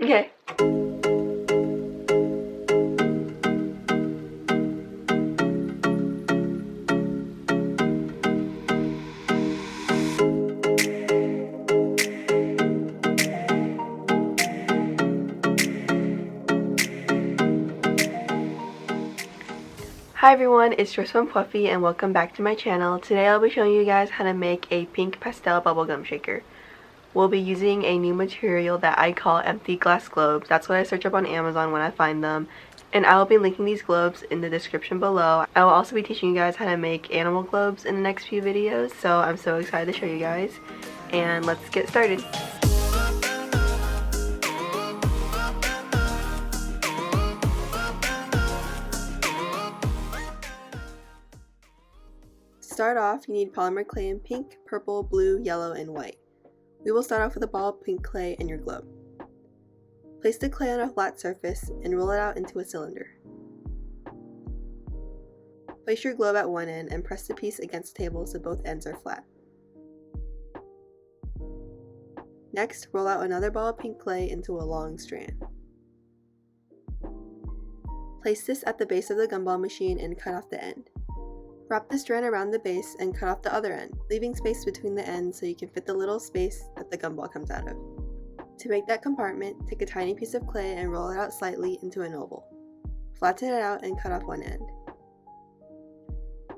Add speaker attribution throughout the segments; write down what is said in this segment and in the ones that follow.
Speaker 1: Okay. Hi everyone, it's Trance from Pwuffy and welcome back to my channel. Today I'll be showing you guys how to make a pink pastel bubblegum shaker. We'll be using a new material that I call empty glass globes. That's what I search up on Amazon when I find them. And I will be linking these globes in the description below. I will also be teaching you guys how to make animal globes in the next few videos, so I'm so excited to show you guys. And let's get started. To start off, you need polymer clay in pink, purple, blue, yellow, and white. We will start off with a ball of pink clay in your globe. Place the clay on a flat surface and roll it out into a cylinder. Place your globe at one end and press the piece against the table so both ends are flat. Next, roll out another ball of pink clay into a long strand. Place this at the base of the gumball machine and cut off the end. Wrap the strand around the base and cut off the other end, leaving space between the ends so you can fit the little space that the gumball comes out of. To make that compartment, take a tiny piece of clay and roll it out slightly into an oval. Flatten it out and cut off one end.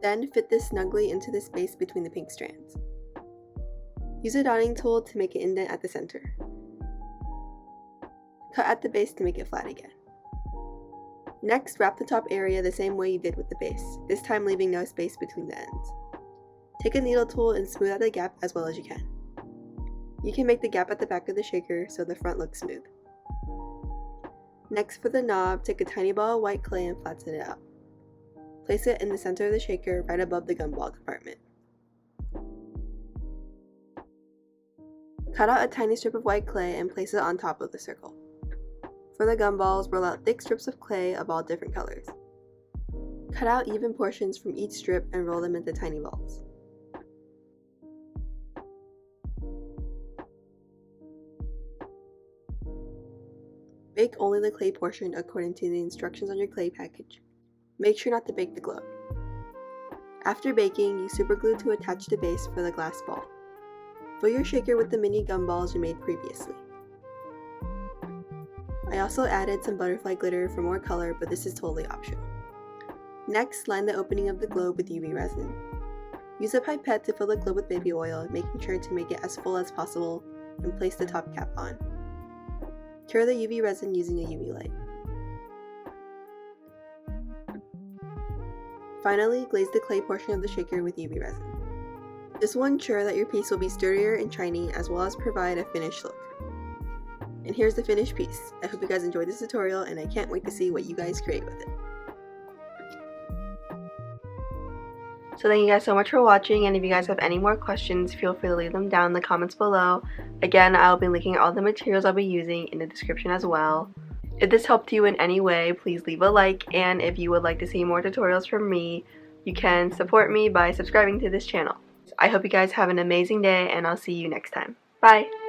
Speaker 1: Then fit this snugly into the space between the pink strands. Use a dotting tool to make an indent at the center. Cut at the base to make it flat again. Next, wrap the top area the same way you did with the base, this time leaving no space between the ends. Take a needle tool and smooth out the gap as well as you can. You can make the gap at the back of the shaker so the front looks smooth. Next, for the knob, take a tiny ball of white clay and flatten it out. Place it in the center of the shaker right above the gumball compartment. Cut out a tiny strip of white clay and place it on top of the circle. For the gumballs, roll out thick strips of clay of all different colors. Cut out even portions from each strip and roll them into tiny balls. Bake only the clay portion according to the instructions on your clay package. Make sure not to bake the globe. After baking, use super glue to attach the base for the glass ball. Fill your shaker with the mini gumballs you made previously. I also added some butterfly glitter for more color, but this is totally optional. Next, line the opening of the globe with UV resin. Use a pipette to fill the globe with baby oil, making sure to make it as full as possible, and place the top cap on. Cure the UV resin using a UV light. Finally, glaze the clay portion of the shaker with UV resin. This will ensure that your piece will be sturdier and shiny, as well as provide a finished look. And here's the finished piece. I hope you guys enjoyed this tutorial and I can't wait to see what you guys create with it. So thank you guys so much for watching, and if you guys have any more questions, feel free to leave them down in the comments below. Again, I'll be linking all the materials I'll be using in the description as well. If this helped you in any way, please leave a like, and if you would like to see more tutorials from me, you can support me by subscribing to this channel. I hope you guys have an amazing day, and I'll see you next time. Bye!